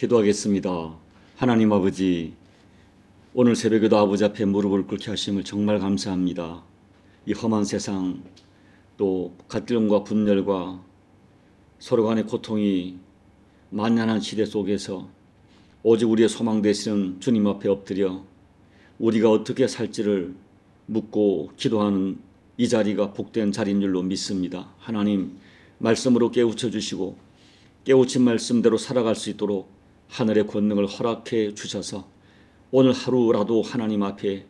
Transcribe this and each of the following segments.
기도하겠습니다. 하나님 아버지, 오늘 새벽에도 아버지 앞에 무릎을 꿇게 하심을 정말 감사합니다. 이 험한 세상, 또 갈등과 분열과 서로 간의 고통이 만연한 시대 속에서 오직 우리의 소망 되시는 주님 앞에 엎드려 우리가 어떻게 살지를 묻고 기도하는 이 자리가 복된 자리인 줄로 믿습니다. 하나님, 말씀으로 깨우쳐 주시고 깨우친 말씀대로 살아갈 수 있도록 하늘의 권능을 허락해 주셔서 오늘 하루라도 하나님 앞에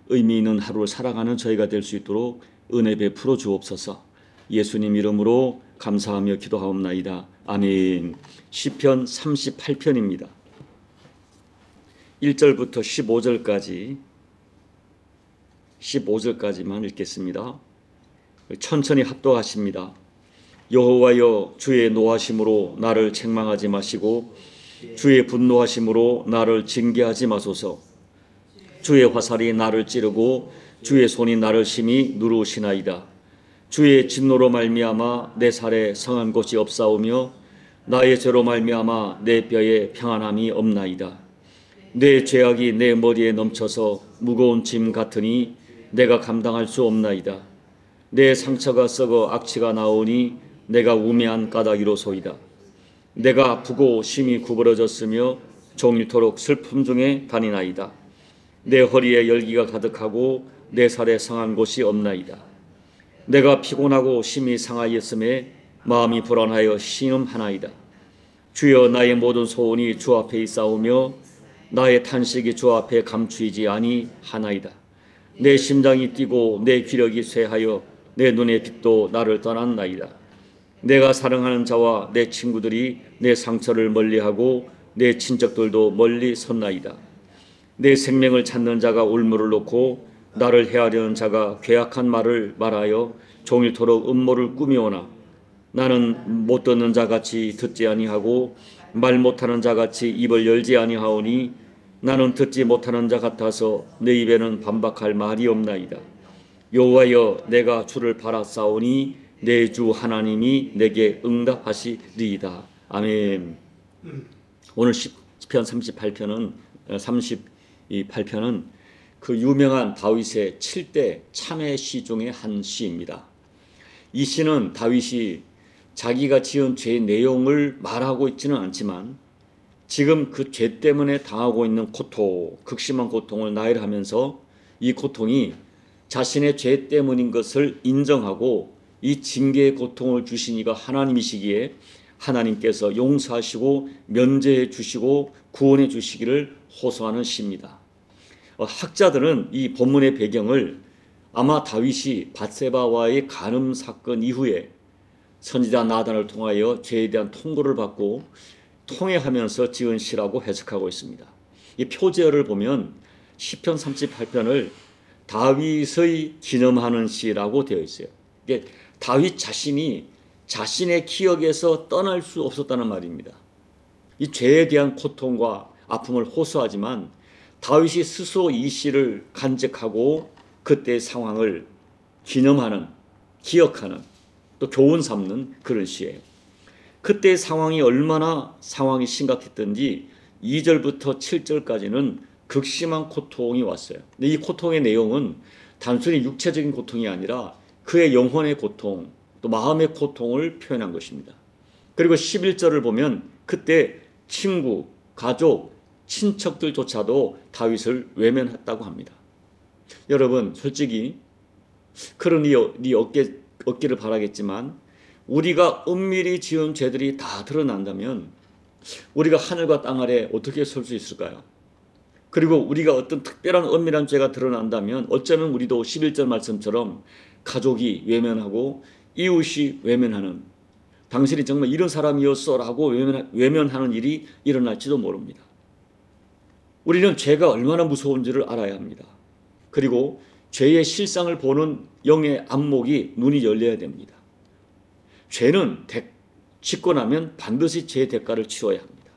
의미 있는 하루를 살아가는 저희가 될 수 있도록 은혜 베풀어 주옵소서. 예수님 이름으로 감사하며 기도하옵나이다. 아멘. 시편 38편입니다. 1절부터 15절까지만 읽겠습니다. 천천히 합독하십니다. 여호와여, 주의 노하심으로 나를 책망하지 마시고 주의 분노하심으로 나를 징계하지 마소서. 주의 화살이 나를 찌르고 주의 손이 나를 심히 누르시나이다. 주의 진노로 말미암아 내 살에 성한 곳이 없사오며 나의 죄로 말미암아 내 뼈에 평안함이 없나이다. 내 죄악이 내 머리에 넘쳐서 무거운 짐 같으니 내가 감당할 수 없나이다. 내 상처가 썩어 악취가 나오니 내가 우매한 까닭이로소이다. 내가 아프고 심히 구부러졌으며 종일토록 슬픔 중에 다니나이다. 내 허리에 열기가 가득하고 내 살에 상한 곳이 없나이다. 내가 피곤하고 심히 상하였음에 마음이 불안하여 신음하나이다. 주여, 나의 모든 소원이 주 앞에 있사오며 나의 탄식이 주 앞에 감추이지 아니하나이다. 내 심장이 뛰고 내 기력이 쇠하여 내 눈의 빛도 나를 떠났나이다. 내가 사랑하는 자와 내 친구들이 내 상처를 멀리하고 내 친척들도 멀리 섰나이다. 내 생명을 찾는 자가 울무를 놓고 나를 해하려는 자가 괴악한 말을 말하여 종일토록 음모를 꾸미오나 나는 못 듣는 자같이 듣지 아니하고 말 못하는 자같이 입을 열지 아니하오니 나는 듣지 못하는 자 같아서 내 입에는 반박할 말이 없나이다. 여호와여, 내가 주를 바라싸오니 내 주 하나님이 내게 응답하시리이다. 아멘. 오늘 시편 38편은 그 유명한 다윗의 7대 참회 시 중의 한 시입니다. 이 시는 다윗이 자기가 지은 죄의 내용을 말하고 있지는 않지만 지금 그 죄 때문에 당하고 있는 고통, 극심한 고통을 나열하면서 이 고통이 자신의 죄 때문인 것을 인정하고 이 징계의 고통을 주신 이가 하나님이시기에 하나님께서 용서하시고 면제해 주시고 구원해 주시기를 호소하는 시입니다. 학자들은 이 본문의 배경을 아마 다윗이 밧세바와의 간음 사건 이후에 선지자 나단을 통하여 죄에 대한 통고를 받고 통회하면서 지은 시라고 해석하고 있습니다. 이 표제어를 보면 시편 38편을 다윗의 기념하는 시라고 되어 있어요. 이게 다윗 자신이 자신의 기억에서 떠날 수 없었다는 말입니다. 이 죄에 대한 고통과 아픔을 호소하지만 다윗이 스스로 이 시를 간직하고 그때의 상황을 기념하는, 기억하는, 또 교훈 삼는 그런 시예요. 그때의 상황이 얼마나 상황이 심각했던지 2절부터 7절까지는 극심한 고통이 왔어요. 근데 이 고통의 내용은 단순히 육체적인 고통이 아니라 그의 영혼의 고통, 또 마음의 고통을 표현한 것입니다. 그리고 11절을 보면 그때 친구, 가족, 친척들조차도 다윗을 외면했다고 합니다. 여러분, 솔직히 그런 네 얻기를 바라겠지만 우리가 은밀히 지은 죄들이 다 드러난다면 우리가 하늘과 땅 아래 어떻게 설 수 있을까요? 그리고 우리가 어떤 특별한 은밀한 죄가 드러난다면 어쩌면 우리도 11절 말씀처럼 가족이 외면하고 이웃이 외면하는, 당신이 정말 이런 사람이었어 라고 외면하는 일이 일어날지도 모릅니다. 우리는 죄가 얼마나 무서운지를 알아야 합니다. 그리고 죄의 실상을 보는 영의 안목이 눈이 열려야 됩니다. 죄는 짓고 나면 반드시 죄의 대가를 치러야 합니다.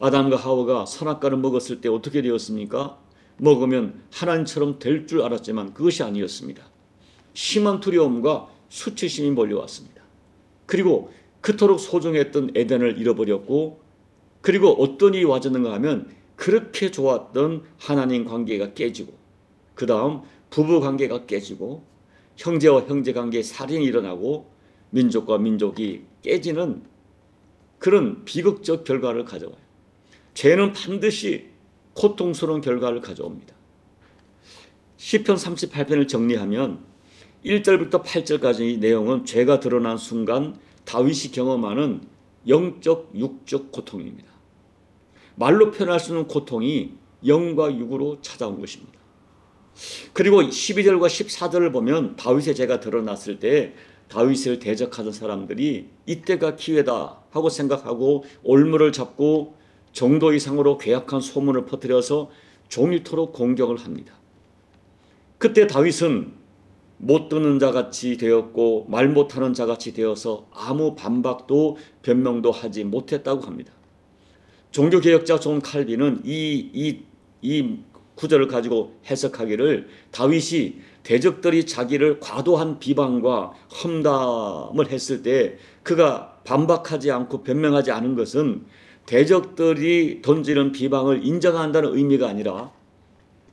아담과 하와가 선악과를 먹었을 때 어떻게 되었습니까? 먹으면 하나님처럼 될 줄 알았지만 그것이 아니었습니다. 심한 두려움과 수치심이 몰려왔습니다. 그리고 그토록 소중했던 에덴을 잃어버렸고 그리고 어떤 일이 와졌는가 하면 그렇게 좋았던 하나님 관계가 깨지고, 그 다음 부부 관계가 깨지고, 형제와 형제 관계에 살인이 일어나고 민족과 민족이 깨지는 그런 비극적 결과를 가져와요. 죄는 반드시 고통스러운 결과를 가져옵니다. 시편 38편을 정리하면 1절부터 8절까지 이 내용은 죄가 드러난 순간 다윗이 경험하는 영적 육적 고통입니다. 말로 표현할 수 없는 고통이 영과 육으로 찾아온 것입니다. 그리고 12절과 14절을 보면 다윗의 죄가 드러났을 때 다윗을 대적하던 사람들이 이때가 기회다 하고 생각하고 올무를 잡고 정도 이상으로 괴악한 소문을 퍼뜨려서 종일토록 공격을 합니다. 그때 다윗은 못 듣는 자같이 되었고 말 못하는 자같이 되어서 아무 반박도 변명도 하지 못했다고 합니다. 종교개혁자 존 칼빈은 이 구절을 가지고 해석하기를 다윗이 대적들이 자기를 과도한 비방과 험담을 했을 때 그가 반박하지 않고 변명하지 않은 것은 대적들이 던지는 비방을 인정한다는 의미가 아니라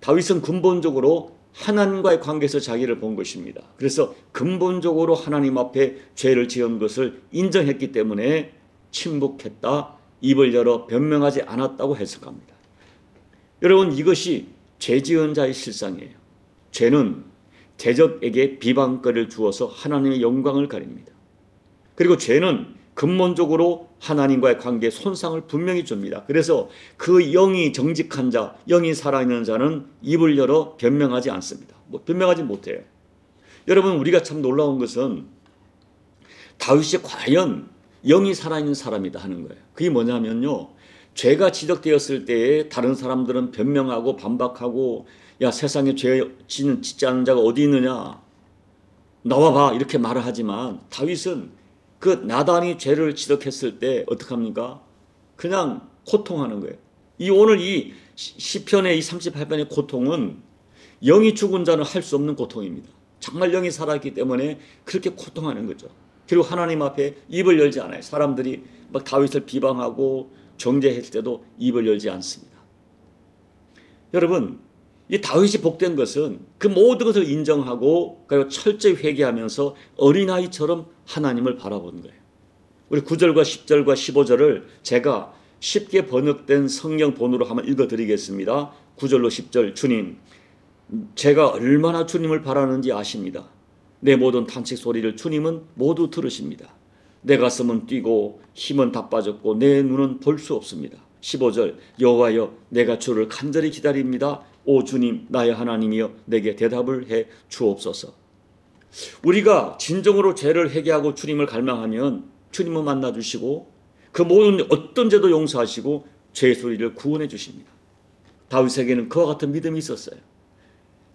다윗은 근본적으로 하나님과의 관계에서 자기를 본 것입니다. 그래서 근본적으로 하나님 앞에 죄를 지은 것을 인정했기 때문에 침묵했다, 입을 열어 변명하지 않았다고 해석합니다. 여러분, 이것이 죄 지은 자의 실상이에요. 죄는 대적에게 비방거리를 주어서 하나님의 영광을 가립니다. 그리고 죄는 근본적으로 하나님과의 관계에 손상을 분명히 줍니다. 그래서 그 영이 정직한 자, 영이 살아있는 자는 입을 열어 변명하지 않습니다. 변명하지 못해요. 여러분, 우리가 참 놀라운 것은 다윗이 과연 영이 살아있는 사람이다 하는 거예요. 그게 뭐냐면요, 죄가 지적되었을 때에 다른 사람들은 변명하고 반박하고, 야, 세상에 죄 짓지 않은 자가 어디 있느냐, 나와봐, 이렇게 말을 하지만 다윗은 그 나단이 죄를 지적했을 때 어떡합니까? 그냥 고통하는 거예요. 오늘 이 시편의 이 38편의 고통은 영이 죽은 자는 할 수 없는 고통입니다. 정말 영이 살아있기 때문에 그렇게 고통하는 거죠. 그리고 하나님 앞에 입을 열지 않아요. 사람들이 막 다윗을 비방하고 정죄했을 때도 입을 열지 않습니다. 여러분, 이 다윗이 복된 것은 그 모든 것을 인정하고 그리고 철저히 회개하면서 어린아이처럼 하나님을 바라보는 거예요. 우리 9절과 10절과 15절을 제가 쉽게 번역된 성경 본으로 한번 읽어드리겠습니다. 9절로 10절. 주님, 제가 얼마나 주님을 바라는지 아십니다. 내 모든 탄식 소리를 주님은 모두 들으십니다. 내 가슴은 뛰고 힘은 다 빠졌고 내 눈은 볼 수 없습니다. 15절. 여호와여, 내가 주를 간절히 기다립니다. 오 주님, 나의 하나님이여, 내게 대답을 해 주옵소서. 우리가 진정으로 죄를 회개하고 주님을 갈망하면 주님을 만나주시고 그 모든 어떤 죄도 용서하시고 죄의 소리를 구원해 주십니다. 다윗에게는 그와 같은 믿음이 있었어요.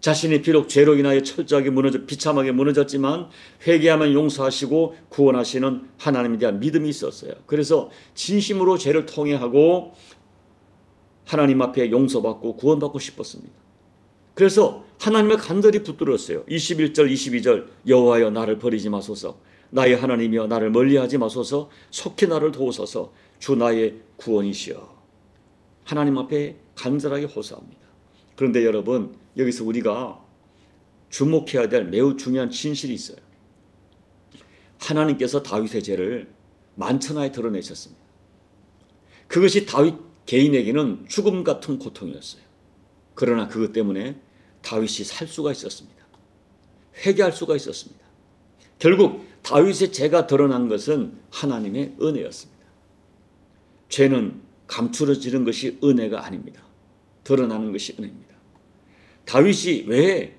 자신이 비록 죄로 인하여 철저하게 비참하게 무너졌지만 회개하면 용서하시고 구원하시는 하나님에 대한 믿음이 있었어요. 그래서 진심으로 죄를 통회하고 하나님 앞에 용서받고 구원받고 싶었습니다. 그래서 하나님을 간절히 붙들었어요. 21절 22절. 여호와여, 나를 버리지 마소서. 나의 하나님이여, 나를 멀리하지 마소서. 속히 나를 도우소서. 주 나의 구원이시여. 하나님 앞에 간절하게 호소합니다. 그런데 여러분, 여기서 우리가 주목해야 될 매우 중요한 진실이 있어요. 하나님께서 다윗의 죄를 만천하에 드러내셨습니다. 그것이 다윗 개인에게는 죽음 같은 고통이었어요. 그러나 그것 때문에 다윗이 살 수가 있었습니다. 회개할 수가 있었습니다. 결국 다윗의 죄가 드러난 것은 하나님의 은혜였습니다. 죄는 감추어지는 것이 은혜가 아닙니다. 드러나는 것이 은혜입니다. 다윗이 왜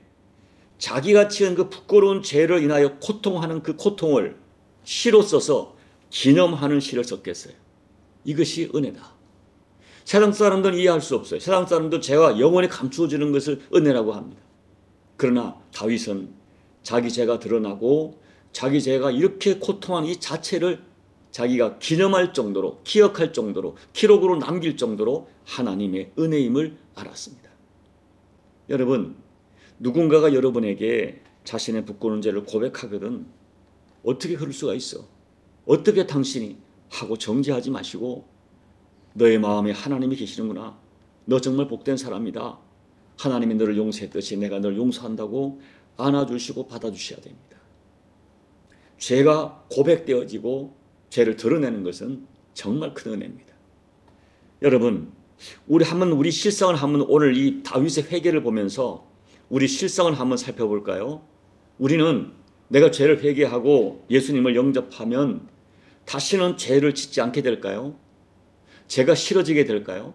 자기가 지은 그 부끄러운 죄를 인하여 고통하는 그 고통을 시로 써서 기념하는 시를 썼겠어요? 이것이 은혜다. 세상 사람들은 이해할 수 없어요. 세상 사람들은 죄가 영원히 감추어지는 것을 은혜라고 합니다. 그러나 다윗은 자기 죄가 드러나고 자기 죄가 이렇게 고통한 이 자체를 자기가 기념할 정도로, 기억할 정도로, 기록으로 남길 정도로 하나님의 은혜임을 알았습니다. 여러분, 누군가가 여러분에게 자신의 부끄러운 죄를 고백하거든 어떻게 그럴 수가 있어? 어떻게 당신이 하고 정죄하지 마시고 너의 마음에 하나님이 계시는구나. 너 정말 복된 사람이다. 하나님이 너를 용서했듯이 내가 너를 용서한다고 안아주시고 받아주셔야 됩니다. 죄가 고백되어지고 죄를 드러내는 것은 정말 큰 은혜입니다. 여러분, 우리 실상을 한번 오늘 이 다윗의 회개를 보면서 우리 실상을 한번 살펴볼까요? 우리는 내가 죄를 회개하고 예수님을 영접하면 다시는 죄를 짓지 않게 될까요? 죄가 싫어지게 될까요?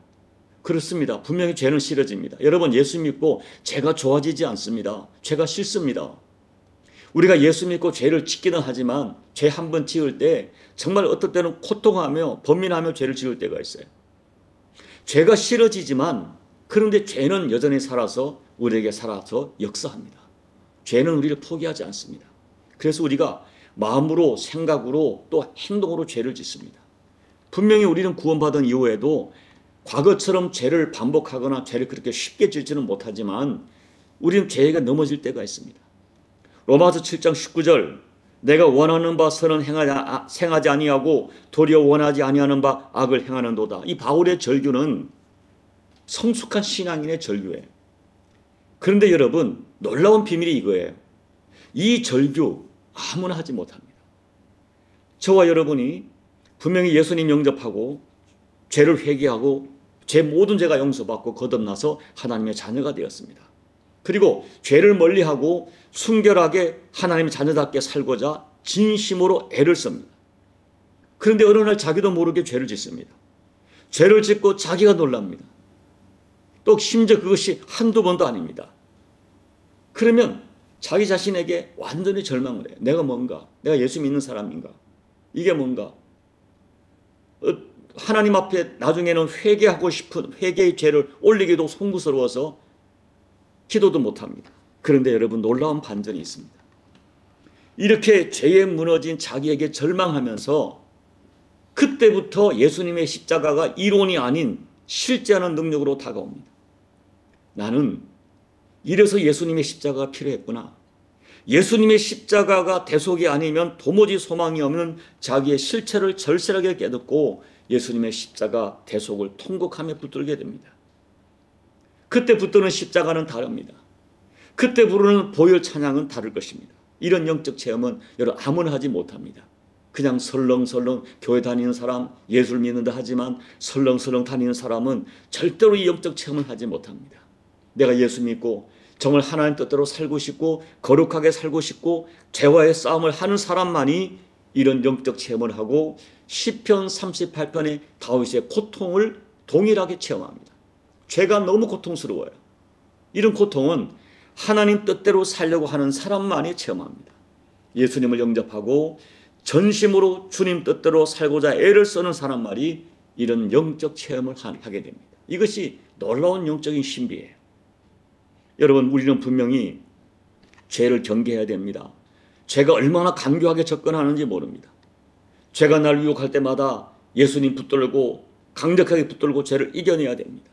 그렇습니다. 분명히 죄는 싫어집니다. 여러분, 예수 믿고 죄가 좋아지지 않습니다. 죄가 싫습니다. 우리가 예수 믿고 죄를 짓기는 하지만 죄 한 번 지을 때 정말 어떨 때는 고통하며 번민하며 죄를 지을 때가 있어요. 죄가 싫어지지만 그런데 죄는 여전히 우리에게 살아서 역사합니다. 죄는 우리를 포기하지 않습니다. 그래서 우리가 마음으로, 생각으로 또 행동으로 죄를 짓습니다. 분명히 우리는 구원받은 이후에도 과거처럼 죄를 반복하거나 죄를 그렇게 쉽게 짓지는 못하지만 우리는 죄가 넘어질 때가 있습니다. 로마서 7장 19절, 내가 원하는 바 선은 행하지 아니하고 도리어 원하지 아니하는 바 악을 행하는도다. 이 바울의 절규는 성숙한 신앙인의 절규예요. 그런데 여러분, 놀라운 비밀이 이거예요. 이 절규 아무나 하지 못합니다. 저와 여러분이 분명히 예수님 영접하고 죄를 회개하고 제 모든 죄가 용서받고 거듭나서 하나님의 자녀가 되었습니다. 그리고 죄를 멀리하고 순결하게 하나님의 자녀답게 살고자 진심으로 애를 씁니다. 그런데 어느 날 자기도 모르게 죄를 짓습니다. 죄를 짓고 자기가 놀랍니다. 또 심지어 그것이 한두 번도 아닙니다. 그러면 자기 자신에게 완전히 절망을 해요. 내가 뭔가? 내가 예수 믿는 사람인가? 이게 뭔가? 하나님 앞에 나중에는 회개하고 싶은 회개의 죄를 올리기도 송구스러워서 기도도 못합니다. 그런데 여러분, 놀라운 반전이 있습니다. 이렇게 죄에 무너진 자기에게 절망하면서 그때부터 예수님의 십자가가 이론이 아닌 실제하는 능력으로 다가옵니다. 나는 이래서 예수님의 십자가가 필요했구나. 예수님의 십자가가 대속이 아니면 도무지 소망이 없는 자기의 실체를 절실하게 깨닫고 예수님의 십자가 대속을 통곡하며 붙들게 됩니다. 그때 붙드는 십자가는 다릅니다. 그때 부르는 보혈 찬양은 다를 것입니다. 이런 영적 체험은 여러분 아무나 하지 못합니다. 그냥 설렁설렁 교회 다니는 사람, 예수를 믿는다 하지만 설렁설렁 다니는 사람은 절대로 이 영적 체험을 하지 못합니다. 내가 예수 믿고 정말 하나님 뜻대로 살고 싶고 거룩하게 살고 싶고 죄와의 싸움을 하는 사람만이 이런 영적 체험을 하고 시편 38편의 다윗의 고통을 동일하게 체험합니다. 죄가 너무 고통스러워요. 이런 고통은 하나님 뜻대로 살려고 하는 사람만이 체험합니다. 예수님을 영접하고 전심으로 주님 뜻대로 살고자 애를 쓰는 사람만이 이런 영적 체험을 하게 됩니다. 이것이 놀라운 영적인 신비예요. 여러분, 우리는 분명히 죄를 경계해야 됩니다. 죄가 얼마나 간교하게 접근하는지 모릅니다. 죄가 날 유혹할 때마다 예수님 붙들고 강력하게 붙들고 죄를 이겨내야 됩니다.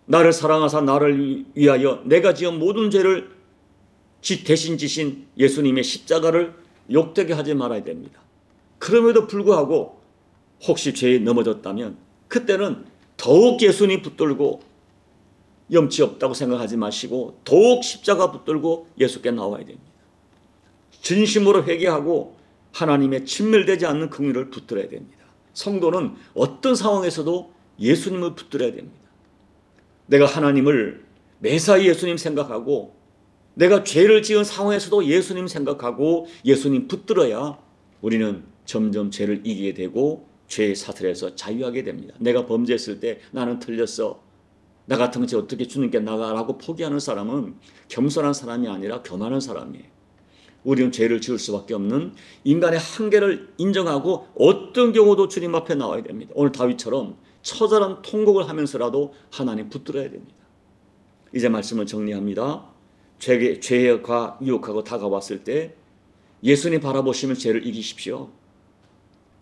나를 사랑하사 나를 위하여 내가 지은 모든 죄를 대신 지신 예수님의 십자가를 욕되게 하지 말아야 됩니다. 그럼에도 불구하고 혹시 죄에 넘어졌다면 그때는 더욱 예수님 붙들고 염치 없다고 생각하지 마시고 더욱 십자가 붙들고 예수께 나와야 됩니다. 진심으로 회개하고 하나님의 친밀되지 않는 긍휼을 붙들어야 됩니다. 성도는 어떤 상황에서도 예수님을 붙들어야 됩니다. 내가 하나님을 매사에 예수님 생각하고 내가 죄를 지은 상황에서도 예수님 생각하고 예수님 붙들어야 우리는 점점 죄를 이기게 되고 죄의 사슬에서 자유하게 됩니다. 내가 범죄했을 때 나는 틀렸어. 나 같은 죄 어떻게 주님께 나가라고 포기하는 사람은 겸손한 사람이 아니라 교만한 사람이에요. 우리는 죄를 지을 수밖에 없는 인간의 한계를 인정하고 어떤 경우도 주님 앞에 나와야 됩니다. 오늘 다윗처럼 처절한 통곡을 하면서라도 하나님 붙들어야 됩니다. 이제 말씀을 정리합니다. 죄가 유혹하고 다가왔을 때 예수님 바라보시면 죄를 이기십시오.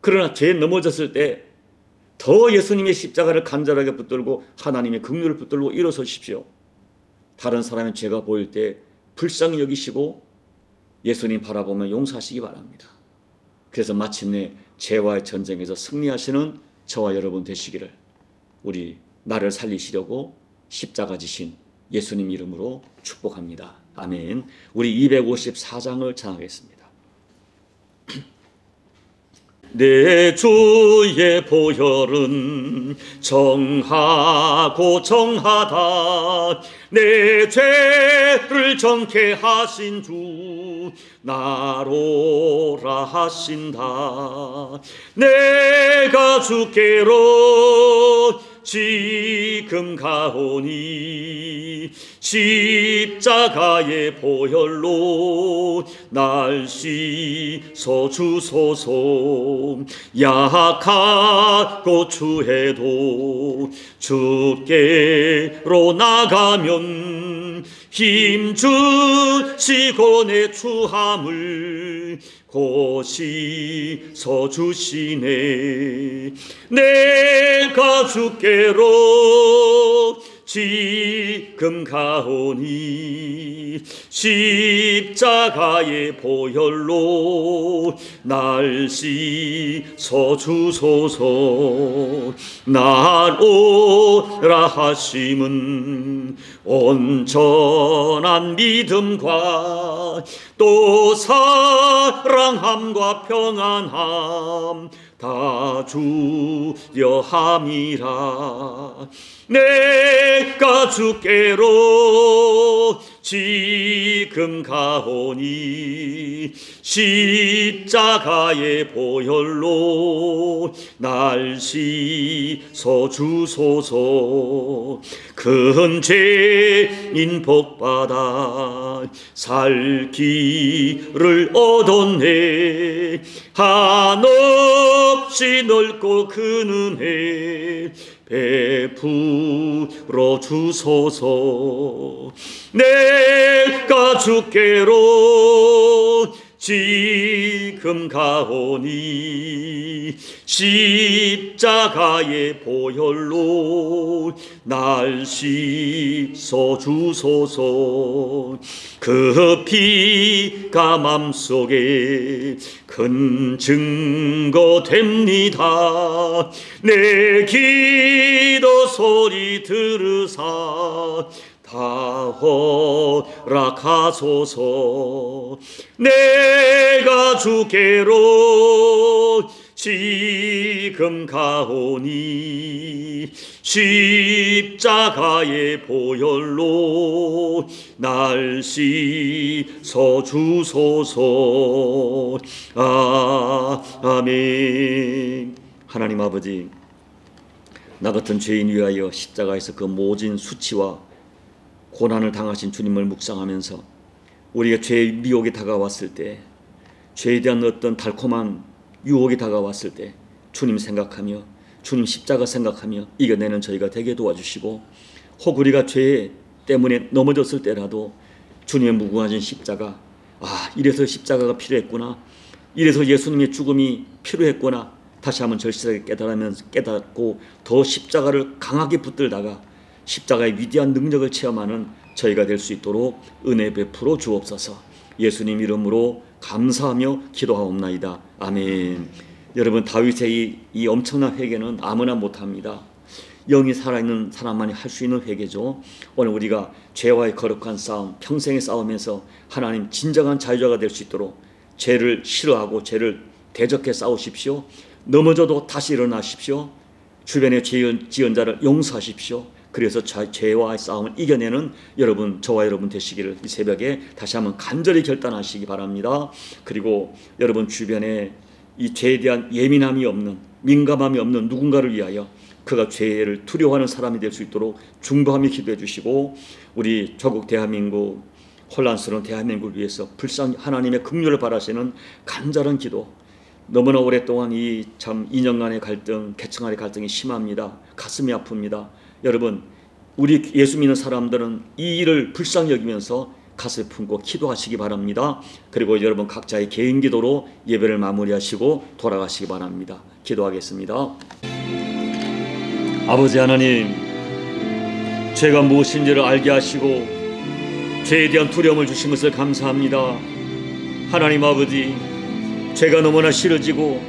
그러나 죄에 넘어졌을 때 더 예수님의 십자가를 간절하게 붙들고 하나님의 긍휼을 붙들고 일어서십시오. 다른 사람의 죄가 보일 때 불쌍히 여기시고 예수님 바라보며 용서하시기 바랍니다. 그래서 마침내 죄와의 전쟁에서 승리하시는 저와 여러분 되시기를 우리 나를 살리시려고 십자가 지신 예수님 이름으로 축복합니다. 아멘. 우리 254장을 찬양하겠습니다. 내 주의 보혈은 정하고 정하다. 내 죄를 정케 하신 주 나로라 하신다. 내가 주께로 지금 가오니 십자가의 보혈로 날 씻어 주소서. 약하고 추해도 주께로 나가면 힘주시고 내 추함을 고시서 주시네. 내가 주께로 지금 가오니 십자가의 보혈로 날 씻어 주소서. 날 오라 하심은 온전한 믿음과 또 사랑함과 평안함 다 주려 함이라. 내가 주께로 지금 가오니 십자가의 보혈로 날 씻어 주소서. 큰 죄인 복받아 살 길을 얻었네. 한없이 넓고 큰 은혜 베풀어 주소서. 내가 주께로 지금 가오니 십자가의 보혈로 날 씻어 주소서. 그 피가 맘속에 큰 증거 됩니다. 내 기도 소리 들으사 다 허락하소서. 내가 주께로 지금 가오니 십자가의 보혈로 날 씻어 주소서. 아멘. 하나님 아버지, 나 같은 죄인 위하여 십자가에서 그 모진 수치와 고난을 당하신 주님을 묵상하면서 우리가 죄의 미혹이 다가왔을 때, 죄에 대한 어떤 달콤한 유혹이 다가왔을 때 주님 생각하며 주님 십자가 생각하며 이겨내는 저희가 되게 도와주시고, 혹 우리가 죄 때문에 넘어졌을 때라도 주님의 무궁하신 십자가, 이래서 십자가가 필요했구나, 이래서 예수님의 죽음이 필요했구나, 다시 한번 절실하게 깨닫고 더 십자가를 강하게 붙들다가 십자가의 위대한 능력을 체험하는 저희가 될 수 있도록 은혜 베풀어 주옵소서. 예수님 이름으로 감사하며 기도하옵나이다. 아멘. 여러분, 다윗의 이 엄청난 회개는 아무나 못합니다. 영이 살아있는 사람만이 할 수 있는 회개죠. 오늘 우리가 죄와의 거룩한 싸움, 평생의 싸움에서 하나님 진정한 자유자가 될 수 있도록 죄를 싫어하고 죄를 대적해 싸우십시오. 넘어져도 다시 일어나십시오. 주변의 지은 자를 용서하십시오. 그래서 죄와의 싸움을 이겨내는 여러분, 저와 여러분 되시기를 이 새벽에 다시 한번 간절히 결단하시기 바랍니다. 그리고 여러분 주변에 이 죄에 대한 예민함이 없는, 민감함이 없는 누군가를 위하여 그가 죄를 두려워하는 사람이 될 수 있도록 중보하며 기도해 주시고, 우리 조국 대한민국, 혼란스러운 대한민국을 위해서 불쌍히 하나님의 긍휼을 바라시는 간절한 기도, 너무나 오랫동안 이 참 이념간의 갈등, 계층간의 갈등이 심합니다. 가슴이 아픕니다. 여러분, 우리 예수 믿는 사람들은 이 일을 불쌍히 여기면서 가슴에 품고 기도하시기 바랍니다. 그리고 여러분 각자의 개인 기도로 예배를 마무리하시고 돌아가시기 바랍니다. 기도하겠습니다. 아버지 하나님, 죄가 무엇인지를 알게 하시고 죄에 대한 두려움을 주신 것을 감사합니다. 하나님 아버지, 죄가 너무나 싫어지고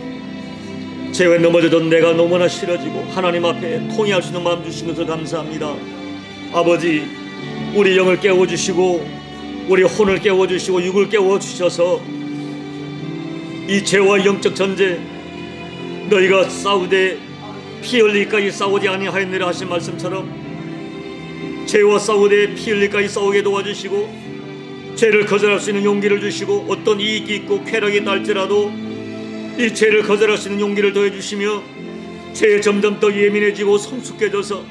죄에 넘어졌던 내가 너무나 싫어지고 하나님 앞에 통회할 수 있는 마음 주신 것을 감사합니다. 아버지, 우리 영을 깨워주시고 우리 혼을 깨워주시고 육을 깨워주셔서 이 죄와 영적 전쟁, 너희가 싸우되 피 흘리기까지 싸우지 아니하였느라 하신 말씀처럼 죄와 싸우되 피 흘리기까지 싸우게 도와주시고 죄를 거절할 수 있는 용기를 주시고 어떤 이익이 있고 쾌락이 있다 할지라도 이 죄를 거절할 수 있는 용기를 더해주시며 죄에 점점 더 예민해지고 성숙해져서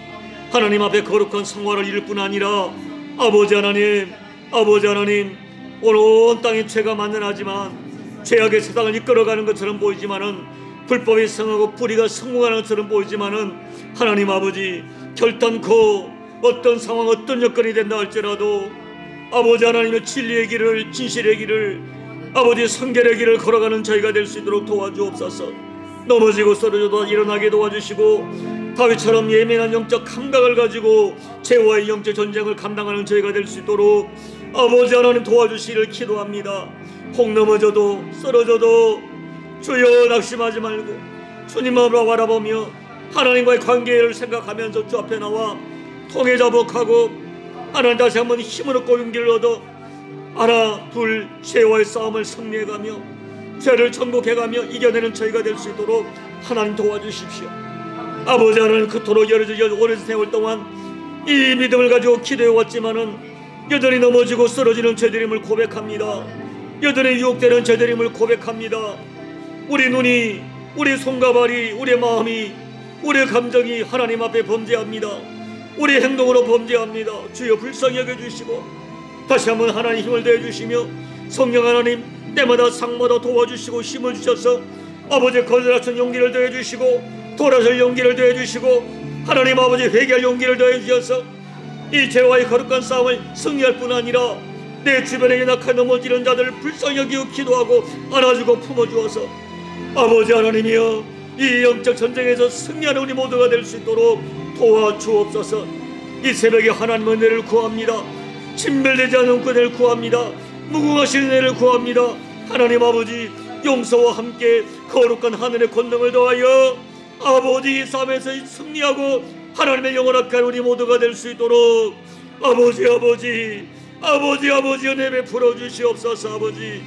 하나님 앞에 거룩한 생활을 이룰 뿐 아니라 아버지 하나님 오늘 온 땅에 죄가 만연하지만 죄악의 세상을 이끌어가는 것처럼 보이지만은 불법이 성하고 뿌리가 성공하는 것처럼 보이지만은 하나님 아버지 결단코 어떤 상황 어떤 여건이 된다 할지라도 아버지 하나님의 진리의 길을 진실의 길을 아버지 성결의 길을 걸어가는 저희가 될 수 있도록 도와주옵소서. 넘어지고 쓰러져도 일어나게 도와주시고 다윗처럼 예민한 영적 감각을 가지고 죄와의 영적 전쟁을 감당하는 저희가 될 수 있도록 아버지 하나님 도와주시기를 기도합니다. 혹 넘어져도 쓰러져도 주여 낙심하지 말고 주님 앞으로 바라보며 하나님과의 관계를 생각하면서 주 앞에 나와 통해 자복하고 하나님 다시 한번 힘을 얻고 용기를 얻어 하나 둘 죄와의 싸움을 승리해가며 죄를 정복해가며 이겨내는 저희가 될 수 있도록 하나님 도와주십시오. 아버지 하나님 그토록 오랜 세월 동안 이 믿음을 가지고 기도해왔지만은 여전히 넘어지고 쓰러지는 죄들임을 고백합니다. 여전히 유혹되는 죄들임을 고백합니다. 우리 눈이 우리 손과 발이 우리 마음이 우리 감정이 하나님 앞에 범죄합니다. 우리 행동으로 범죄합니다. 주여 불쌍히 여겨주시고 다시 한번 하나님 힘을 더해주시며 성령 하나님 때마다 상마다 도와주시고 힘을 주셔서 아버지 거절하신 용기를 더해주시고 돌아설 용기를 더해주시고 하나님 아버지 회개할 용기를 더해주셔서 이 죄와의 거룩한 싸움을 승리할 뿐 아니라 내 주변에 연약한 넘어지는 자들을 불쌍히 여기고 기도하고 안아주고 품어주어서 아버지 하나님이여 이 영적 전쟁에서 승리하는 우리 모두가 될 수 있도록 도와주옵소서. 이 새벽에 하나님의 은혜를 구합니다. 진멸되지 않은 은혜를 구합니다. 무궁하신 은혜를 구합니다. 하나님 아버지 용서와 함께 거룩한 하늘의 권능을 더하여 아버지 삶에서 승리하고 하나님의 영원하게 하는 우리 모두가 될 수 있도록 아버지 은혜 베풀어 주시옵소서. 아버지